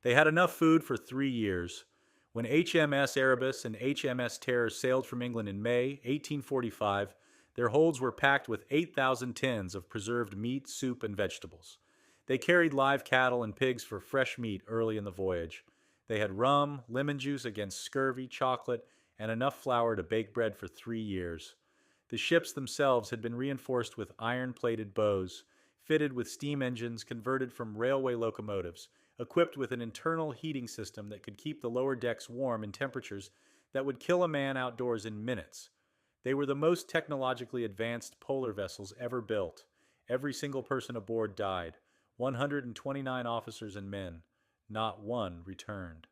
They had enough food for 3 years. When HMS Erebus and HMS Terror sailed from England in May 1845, their holds were packed with 8,000 tins of preserved meat, soup, and vegetables. They carried live cattle and pigs for fresh meat early in the voyage. They had rum, lemon juice against scurvy, chocolate, and enough flour to bake bread for 3 years. The ships themselves had been reinforced with iron plated bows, fitted with steam engines converted from railway locomotives, equipped with an internal heating system that could keep the lower decks warm in temperatures that would kill a man outdoors in minutes. They were the most technologically advanced polar vessels ever built. Every single person aboard died. 129 officers and men. Not one returned.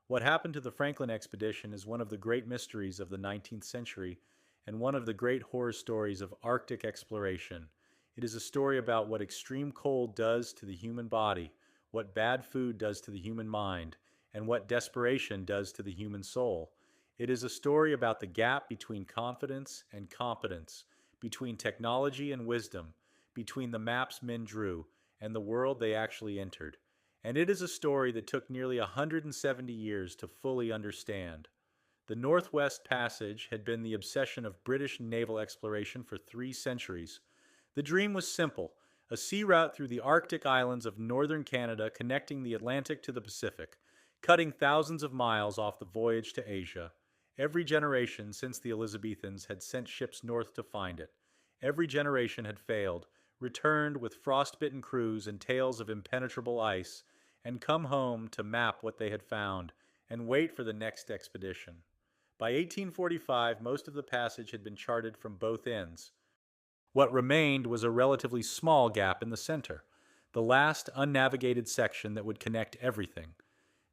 What happened to the Franklin expedition is one of the great mysteries of the 19th century and one of the great horror stories of Arctic exploration. It is a story about what extreme cold does to the human body, what bad food does to the human mind, and what desperation does to the human soul. It is a story about the gap between confidence and competence, between technology and wisdom, between the maps men drew and the world they actually entered. And it is a story that took nearly 170 years to fully understand. The Northwest Passage had been the obsession of British naval exploration for 3 centuries. The dream was simple: a sea route through the Arctic islands of northern Canada connecting the Atlantic to the Pacific, cutting thousands of miles off the voyage to Asia. Every generation since the Elizabethans had sent ships north to find it. Every generation had failed, returned with frostbitten crews and tales of impenetrable ice, and come home to map what they had found and wait for the next expedition. By 1845, most of the passage had been charted from both ends. What remained was a relatively small gap in the center, the last unnavigated section that would connect everything.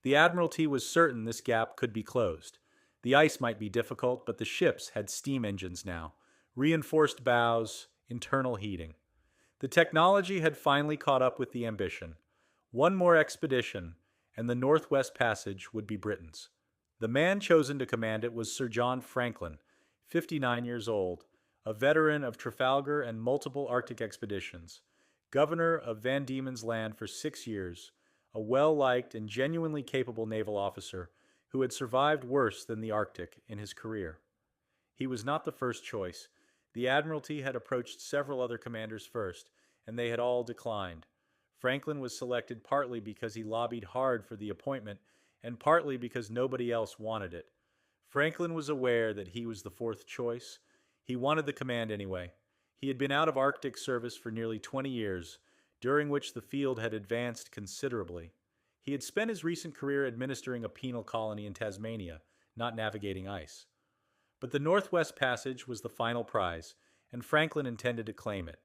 The Admiralty was certain this gap could be closed. The ice might be difficult, but the ships had steam engines now, reinforced bows, internal heating. The technology had finally caught up with the ambition. One more expedition, and the Northwest Passage would be Britain's. The man chosen to command it was Sir John Franklin, 59 years old, a veteran of Trafalgar and multiple Arctic expeditions, governor of Van Diemen's Land for 6 years, a well liked and genuinely capable naval officer who had survived worse than the Arctic in his career. He was not the first choice. The Admiralty had approached several other commanders first, and they had all declined. Franklin was selected partly because he lobbied hard for the appointment and partly because nobody else wanted it. Franklin was aware that he was the fourth choice. He wanted the command anyway. He had been out of Arctic service for nearly 20 years, during which the field had advanced considerably. He had spent his recent career administering a penal colony in Tasmania, not navigating ice. But the Northwest Passage was the final prize, and Franklin intended to claim it.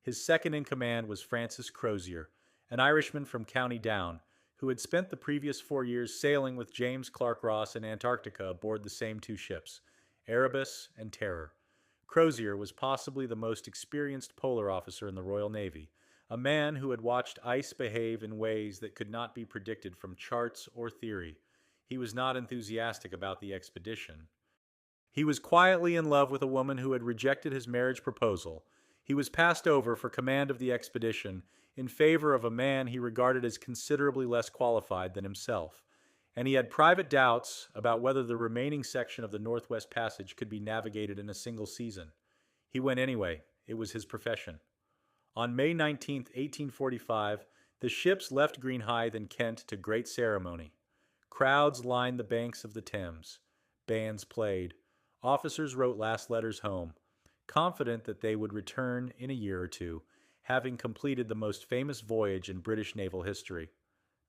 His second in command was Francis Crozier, an Irishman from County Down, who had spent the previous 4 years sailing with James Clark Ross in Antarctica aboard the same two ships, Erebus and Terror. Crozier was possibly the most experienced polar officer in the Royal Navy, a man who had watched ice behave in ways that could not be predicted from charts or theory. He was not enthusiastic about the expedition. He was quietly in love with a woman who had rejected his marriage proposal. He was passed over for command of the expedition in favor of a man he regarded as considerably less qualified than himself, and he had private doubts about whether the remaining section of the Northwest Passage could be navigated in a single season. He went anyway. It was his profession. On May 19, 1845, the ships left Greenhithe in Kent to great ceremony. Crowds lined the banks of the Thames. Bands played. Officers wrote last letters home, confident that they would return in a year or two, having completed the most famous voyage in British naval history.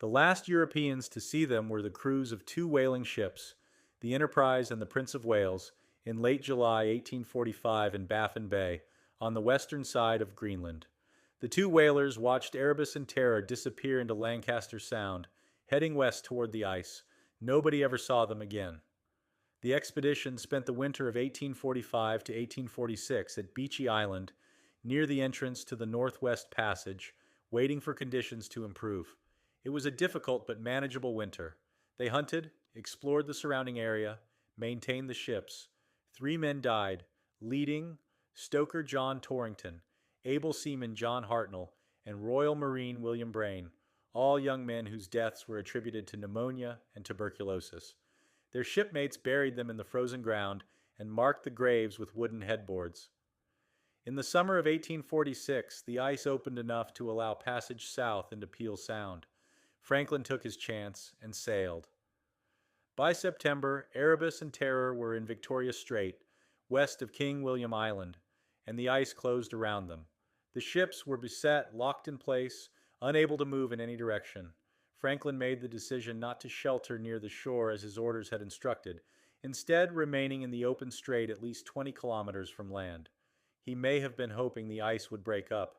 The last Europeans to see them were the crews of two whaling ships, the Enterprise and the Prince of Wales, in late July 1845 in Baffin Bay, on the western side of Greenland. The two whalers watched Erebus and Terror disappear into Lancaster Sound, heading west toward the ice. Nobody ever saw them again. The expedition spent the winter of 1845 to 1846 at Beechy Island, near the entrance to the Northwest Passage, waiting for conditions to improve. It was a difficult but manageable winter. They hunted, explored the surrounding area, maintained the ships. 3 men died, leading Stoker John Torrington, able seaman John Hartnell, and Royal Marine William Brain. all young men whose deaths were attributed to pneumonia and tuberculosis. Their shipmates buried them in the frozen ground and marked the graves with wooden headboards. In the summer of 1846, the ice opened enough to allow passage south into Peel Sound. Franklin took his chance and sailed. By September, Erebus and Terror were in Victoria Strait, west of King William Island, and the ice closed around them. The ships were beset, locked in place, unable to move in any direction. Franklin made the decision not to shelter near the shore as his orders had instructed, instead remaining in the open strait at least 20 kilometers from land. He may have been hoping the ice would break up.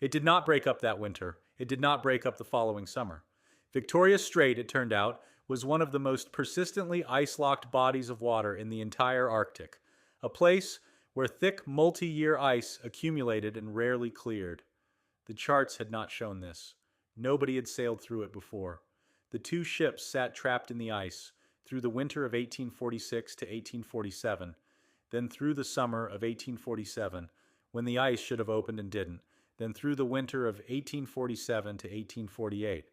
It did not break up that winter. It did not break up the following summer. Victoria Strait, it turned out, was one of the most persistently ice-locked bodies of water in the entire Arctic, a place where thick multi-year ice accumulated and rarely cleared. The charts had not shown this. Nobody had sailed through it before. The two ships sat trapped in the ice through the winter of 1846 to 1847, then through the summer of 1847, when the ice should have opened and didn't, then through the winter of 1847 to 1848.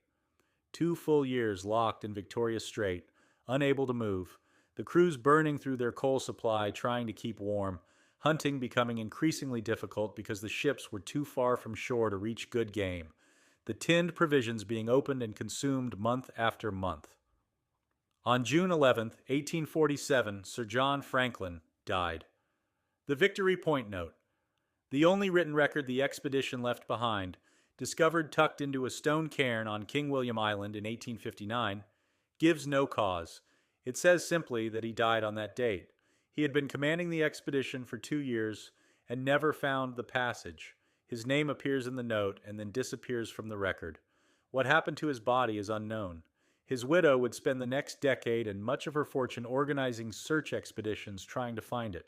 2 full years locked in Victoria Strait, unable to move, the crews burning through their coal supply trying to keep warm, hunting becoming increasingly difficult because the ships were too far from shore to reach good game, the tinned provisions being opened and consumed month after month. On June 11, 1847, Sir John Franklin died. The Victory Point Note. The only written record the expedition left behind, discovered tucked into a stone cairn on King William Island in 1859, gives no cause. It says simply that he died on that date. He had been commanding the expedition for 2 years and never found the passage. His name appears in the note and then disappears from the record. What happened to his body is unknown. His widow would spend the next decade and much of her fortune organizing search expeditions trying to find it.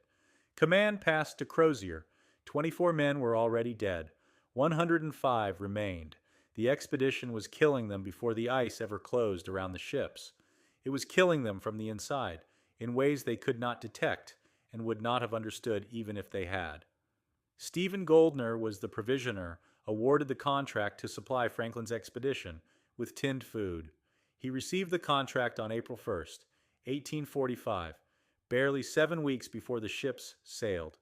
Command passed to Crozier. 24 men were already dead. 105 remained. The expedition was killing them before the ice ever closed around the ships. It was killing them from the inside, in ways they could not detect and would not have understood even if they had. Stephen Goldner was the provisioner awarded the contract to supply Franklin's expedition with tinned food. He received the contract on April 1st, 1845, barely 7 weeks before the ships sailed.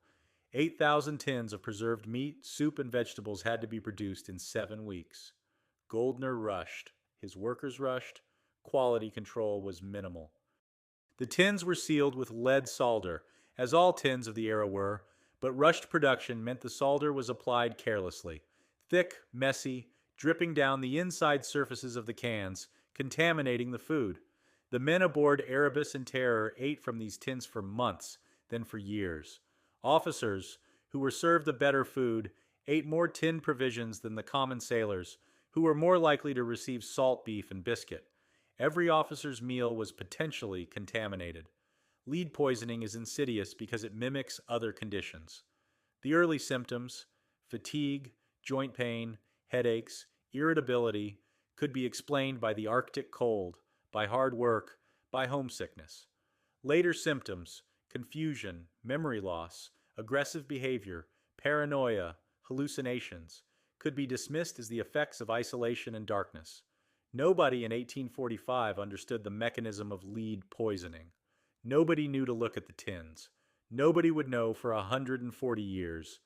8,000 tins of preserved meat, soup, and vegetables had to be produced in 7 weeks. Goldner rushed. His workers rushed. Quality control was minimal. The tins were sealed with lead solder, as all tins of the era were, but rushed production meant the solder was applied carelessly. Thick, messy, dripping down the inside surfaces of the cans, contaminating the food. The men aboard Erebus and Terror ate from these tins for months, then for years. Officers, who were served the better food, ate more tinned provisions than the common sailors, who were more likely to receive salt beef and biscuit. Every officer's meal was potentially contaminated. Lead poisoning is insidious because it mimics other conditions. The early symptoms, fatigue, joint pain, headaches, irritability, could be explained by the Arctic cold, by hard work, by homesickness. Later symptoms, confusion, memory loss, aggressive behavior, paranoia, hallucinations, could be dismissed as the effects of isolation and darkness. Nobody in 1845 understood the mechanism of lead poisoning. Nobody knew to look at the tins. Nobody would know for 140 years.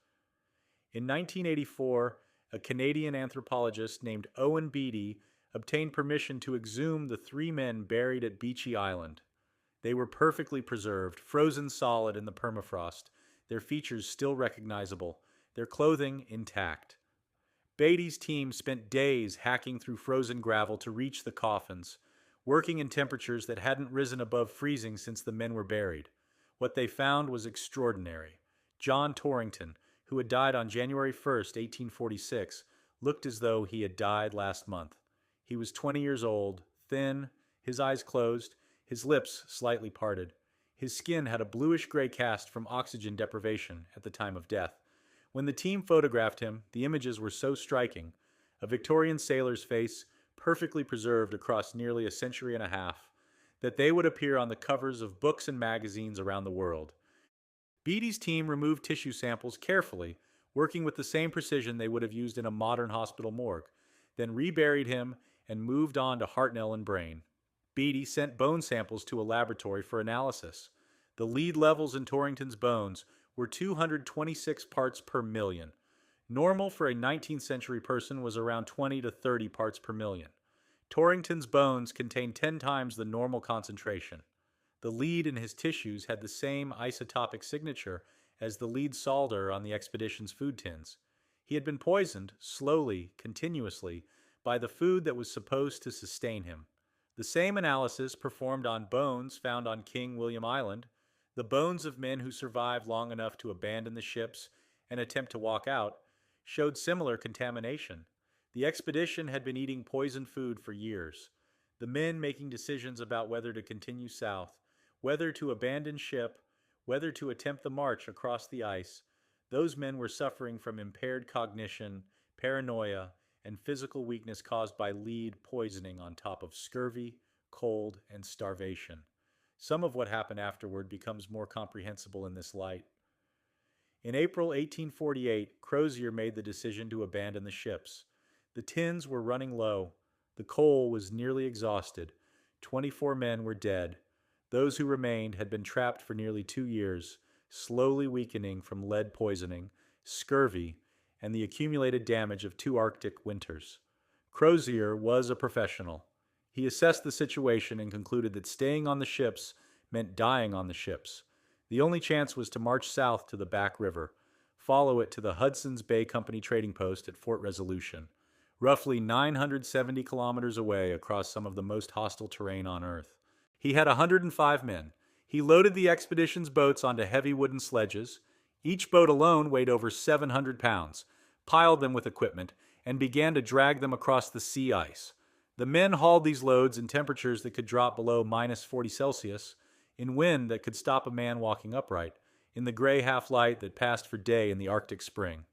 In 1984, a Canadian anthropologist named Owen Beatty obtained permission to exhume the 3 men buried at Beechey Island. They were perfectly preserved, frozen solid in the permafrost, their features still recognizable, their clothing intact. Beatty's team spent days hacking through frozen gravel to reach the coffins, working in temperatures that hadn't risen above freezing since the men were buried. What they found was extraordinary. John Torrington, who had died on January 1st, 1846, looked as though he had died last month. He was 20 years old, thin, his eyes closed, his lips slightly parted. His skin had a bluish-gray cast from oxygen deprivation at the time of death. When the team photographed him, the images were so striking. A Victorian sailor's face, perfectly preserved across nearly a century and a half, that they would appear on the covers of books and magazines around the world. Beatty's team removed tissue samples carefully, working with the same precision they would have used in a modern hospital morgue. then reburied him and moved on to Hartnell and Brain. Beatty sent bone samples to a laboratory for analysis. The lead levels in Torrington's bones were 226 parts per million. Normal for a 19th century person was around 20 to 30 parts per million. Torrington's bones contained 10 times the normal concentration. The lead in his tissues had the same isotopic signature as the lead solder on the expedition's food tins. He had been poisoned, slowly, continuously, by the food that was supposed to sustain him. The same analysis performed on bones found on King William Island, the bones of men who survived long enough to abandon the ships and attempt to walk out, showed similar contamination. The expedition had been eating poisoned food for years. The men making decisions about whether to continue south, whether to abandon ship, whether to attempt the march across the ice, those men were suffering from impaired cognition, paranoia, and physical weakness caused by lead poisoning on top of scurvy, cold, and starvation. Some of what happened afterward becomes more comprehensible in this light. In April 1848, Crozier made the decision to abandon the ships. The tins were running low. The coal was nearly exhausted. 24 men were dead. Those who remained had been trapped for nearly 2 years, slowly weakening from lead poisoning, scurvy, and the accumulated damage of 2 Arctic winters. Crozier was a professional. He assessed the situation and concluded that staying on the ships meant dying on the ships. The only chance was to march south to the Back River, follow it to the Hudson's Bay Company trading post at Fort Resolution, roughly 970 kilometers away across some of the most hostile terrain on Earth. He had 105 men. He loaded the expedition's boats onto heavy wooden sledges. Each boat alone weighed over 700 pounds, piled them with equipment, and began to drag them across the sea ice. The men hauled these loads in temperatures that could drop below minus 40 Celsius, in wind that could stop a man walking upright, in the gray half-light that passed for day in the Arctic spring.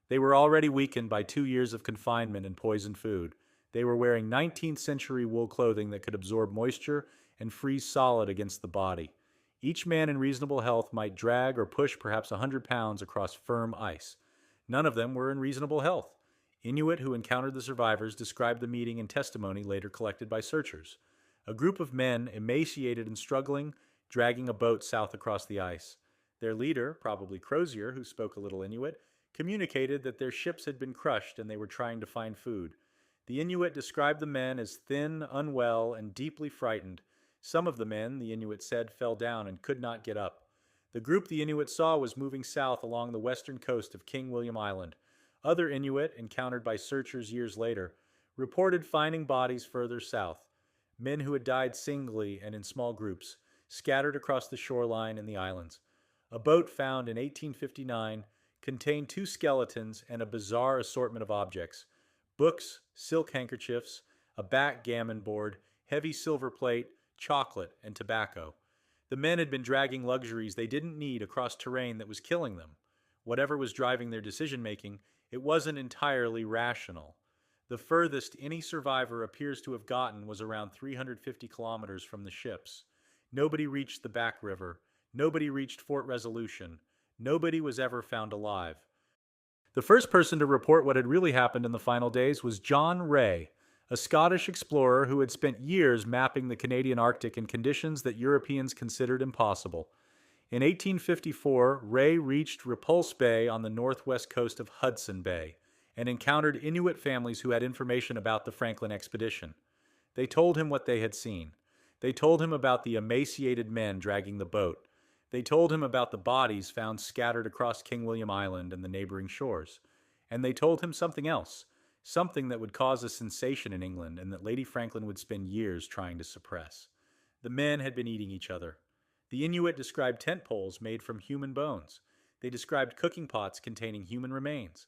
They were already weakened by 2 years of confinement and poisoned food. They were wearing 19th century wool clothing that could absorb moisture and freeze solid against the body. Each man in reasonable health might drag or push perhaps 100 pounds across firm ice. None of them were in reasonable health. Inuit who encountered the survivors described the meeting in testimony later collected by searchers. A group of men, emaciated and struggling, dragging a boat south across the ice. Their leader, probably Crozier, who spoke a little Inuit, communicated that their ships had been crushed and they were trying to find food. The Inuit described the men as thin, unwell, and deeply frightened. Some of the men, the Inuit said, fell down and could not get up. The group the Inuit saw was moving south along the western coast of King William Island. Other Inuit, encountered by searchers years later, reported finding bodies further south, men who had died singly and in small groups, scattered across the shoreline and the islands. A boat found in 1859 contained 2 skeletons and a bizarre assortment of objects: books, silk handkerchiefs, a backgammon board, heavy silver plate, chocolate, and tobacco. The men had been dragging luxuries they didn't need across terrain that was killing them. Whatever was driving their decision-making, it wasn't entirely rational. The furthest any survivor appears to have gotten was around 350 kilometers from the ships. Nobody reached the Back River. Nobody reached Fort Resolution. Nobody was ever found alive. The first person to report what had really happened in the final days was John Ray, a Scottish explorer who had spent years mapping the Canadian Arctic in conditions that Europeans considered impossible. In 1854, Ray reached Repulse Bay on the northwest coast of Hudson Bay and encountered Inuit families who had information about the Franklin expedition. They told him what they had seen. They told him about the emaciated men dragging the boat. They told him about the bodies found scattered across King William Island and the neighboring shores. And they told him something else, something that would cause a sensation in England and that Lady Franklin would spend years trying to suppress. The men had been eating each other. The Inuit described tent poles made from human bones. They described cooking pots containing human remains.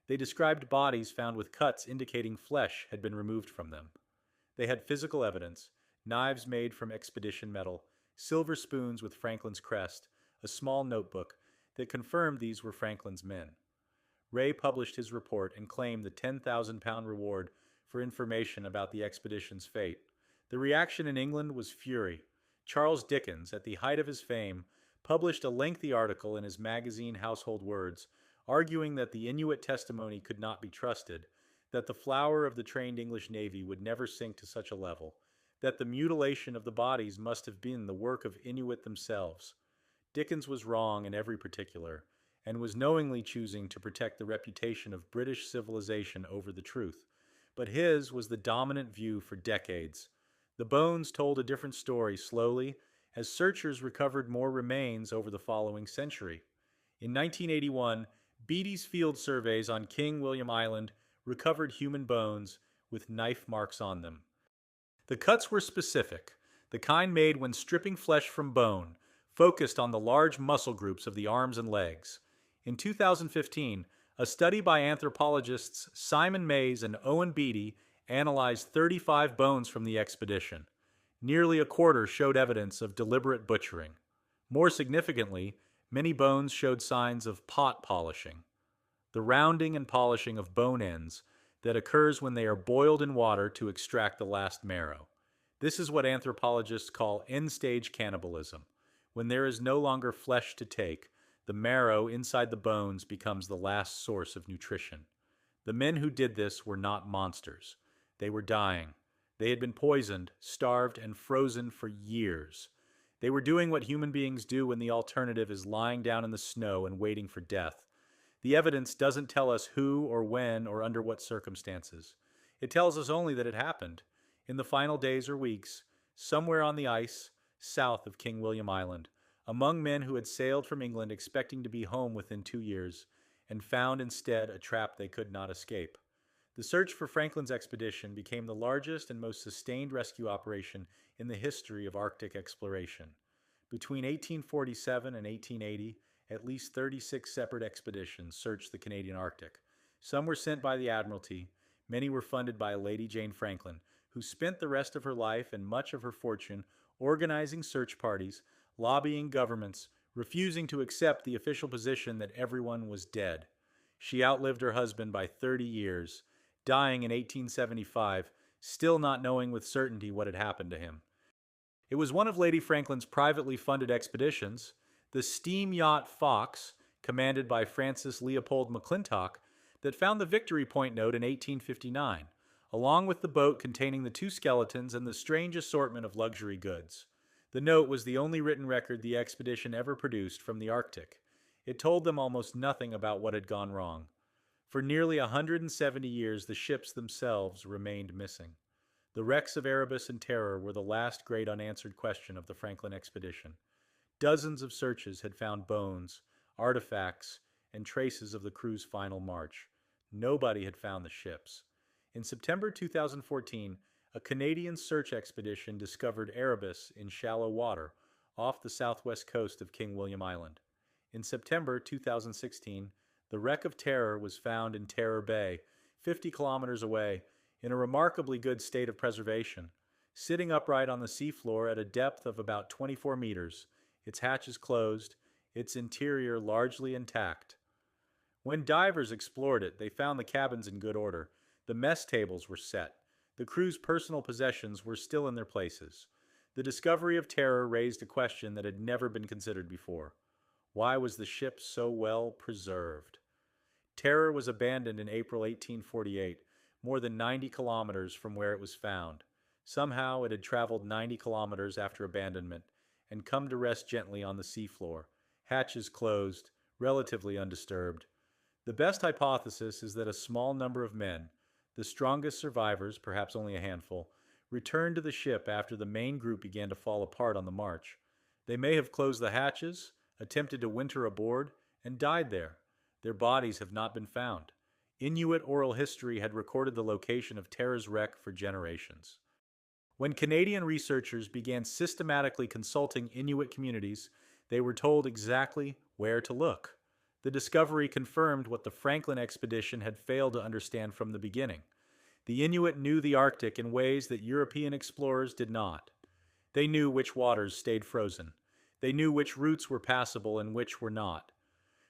They described bodies found with cuts indicating flesh had been removed from them. They had physical evidence: knives made from expedition metal, silver spoons with Franklin's crest, a small notebook that confirmed these were Franklin's men. Ray published his report and claimed the 10,000-pound reward for information about the expedition's fate. The reaction in England was fury. Charles Dickens, at the height of his fame, published a lengthy article in his magazine Household Words, arguing that the Inuit testimony could not be trusted, that the flower of the trained English Navy would never sink to such a level, that the mutilation of the bodies must have been the work of Inuit themselves. Dickens was wrong in every particular, and was knowingly choosing to protect the reputation of British civilization over the truth. But his was the dominant view for decades. The bones told a different story slowly, as searchers recovered more remains over the following century. In 1981, Beatty's field surveys on King William Island recovered human bones with knife marks on them. The cuts were specific, the kind made when stripping flesh from bone, focused on the large muscle groups of the arms and legs. In 2015, a study by anthropologists Simon Mays and Owen Beatty analyzed 35 bones from the expedition. Nearly a quarter showed evidence of deliberate butchering. More significantly, many bones showed signs of pot polishing, the rounding and polishing of bone ends that occurs when they are boiled in water to extract the last marrow. This is what anthropologists call end-stage cannibalism. When there is no longer flesh to take, the marrow inside the bones becomes the last source of nutrition. The men who did this were not monsters. They were dying. They had been poisoned, starved, and frozen for years. They were doing what human beings do when the alternative is lying down in the snow and waiting for death. The evidence doesn't tell us who or when or under what circumstances. It tells us only that it happened, in the final days or weeks, somewhere on the ice, south of King William Island, among men who had sailed from England expecting to be home within 2 years, and found instead a trap they could not escape. The search for Franklin's expedition became the largest and most sustained rescue operation in the history of Arctic exploration. Between 1847 and 1880, at least 36 separate expeditions searched the Canadian Arctic. Some were sent by the Admiralty, many were funded by Lady Jane Franklin, who spent the rest of her life and much of her fortune organizing search parties, lobbying governments, refusing to accept the official position that everyone was dead. She outlived her husband by 30 years, dying in 1875, still not knowing with certainty what had happened to him. It was one of Lady Franklin's privately funded expeditions, the steam yacht Fox, commanded by Francis Leopold McClintock, that found the Victory Point note in 1859, along with the boat containing the 2 skeletons and the strange assortment of luxury goods. The note was the only written record the expedition ever produced from the Arctic. It told them almost nothing about what had gone wrong. For nearly 170 years, the ships themselves remained missing. The wrecks of Erebus and Terror were the last great unanswered question of the Franklin expedition. Dozens of searches had found bones, artifacts, and traces of the crew's final march. Nobody had found the ships. In September 2014, a Canadian search expedition discovered Erebus in shallow water off the southwest coast of King William Island. In September 2016, the wreck of Terror was found in Terror Bay, 50 kilometers away, in a remarkably good state of preservation, sitting upright on the seafloor at a depth of about 24 meters, its hatches closed, its interior largely intact. When divers explored it, they found the cabins in good order. The mess tables were set. The crew's personal possessions were still in their places. The discovery of Terror raised a question that had never been considered before. Why was the ship so well preserved? Terror was abandoned in April 1848, more than 90 kilometers from where it was found. Somehow it had traveled 90 kilometers after abandonment and come to rest gently on the seafloor, hatches closed, relatively undisturbed. The best hypothesis is that a small number of men, the strongest survivors, perhaps only a handful, returned to the ship after the main group began to fall apart on the march. They may have closed the hatches, attempted to winter aboard, and died there. Their bodies have not been found. Inuit oral history had recorded the location of Terror's wreck for generations. When Canadian researchers began systematically consulting Inuit communities, they were told exactly where to look. The discovery confirmed what the Franklin expedition had failed to understand from the beginning. The Inuit knew the Arctic in ways that European explorers did not. They knew which waters stayed frozen. They knew which routes were passable and which were not.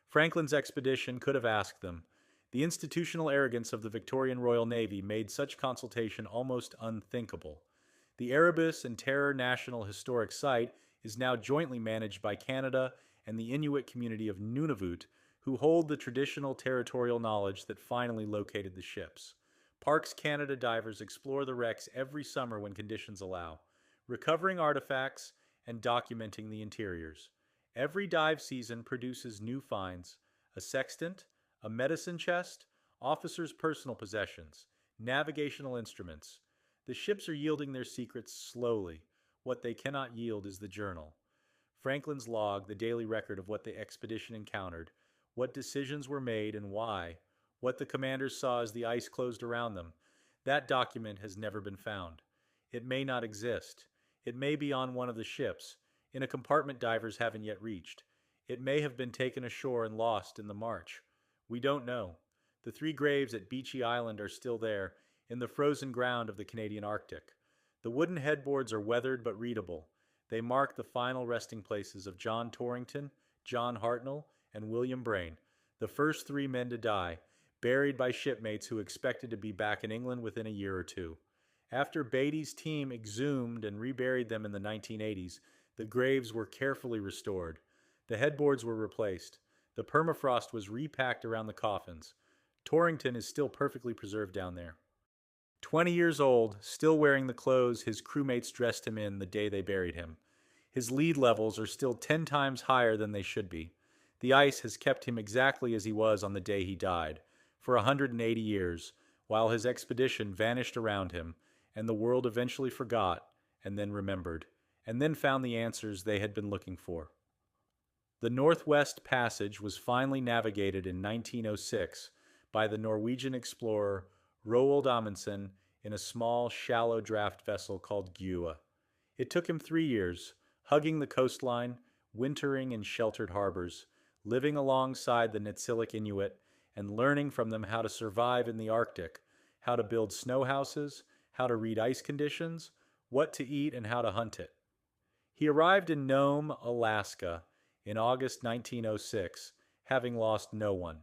Franklin's expedition could have asked them. The institutional arrogance of the Victorian Royal Navy made such consultation almost unthinkable. The Erebus and Terror National Historic Site is now jointly managed by Canada and the Inuit community of Nunavut, who hold the traditional territorial knowledge that finally located the ships. Parks Canada divers explore the wrecks every summer when conditions allow, recovering artifacts and documenting the interiors. Every dive season produces new finds: a sextant, a medicine chest, officers' personal possessions, navigational instruments. The ships are yielding their secrets slowly. What they cannot yield is the journal. Franklin's log, the daily record of what the expedition encountered, what decisions were made and why, what the commanders saw as the ice closed around them. That document has never been found. It may not exist. It may be on one of the ships, in a compartment divers haven't yet reached. It may have been taken ashore and lost in the march. We don't know. The three graves at Beechy Island are still there, in the frozen ground of the Canadian Arctic. The wooden headboards are weathered but readable. They mark the final resting places of John Torrington, John Hartnell, and William Brain, the first three men to die, buried by shipmates who expected to be back in England within a year or two. After Beatty's team exhumed and reburied them in the 1980s, the graves were carefully restored. The headboards were replaced. The permafrost was repacked around the coffins. Torrington is still perfectly preserved down there. 20 years old, still wearing the clothes his crewmates dressed him in the day they buried him. His lead levels are still 10 times higher than they should be. The ice has kept him exactly as he was on the day he died, for 180 years, while his expedition vanished around him, and the world eventually forgot, and then remembered, and then found the answers they had been looking for. The Northwest Passage was finally navigated in 1906 by the Norwegian explorer Roald Amundsen in a small, shallow draft vessel called Gjøa. It took him 3 years, hugging the coastline, wintering in sheltered harbors, living alongside the Netsilik Inuit, and learning from them how to survive in the Arctic, how to build snow houses, how to read ice conditions, what to eat, and how to hunt it. He arrived in Nome, Alaska, in August 1906, having lost no one.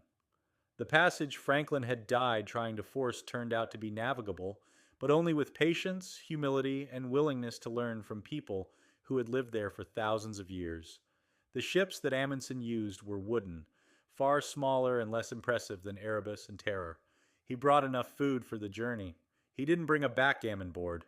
The passage Franklin had died trying to force turned out to be navigable, but only with patience, humility, and willingness to learn from people who had lived there for thousands of years. The ships that Amundsen used were wooden, far smaller and less impressive than Erebus and Terror. He brought enough food for the journey. He didn't bring a backgammon board.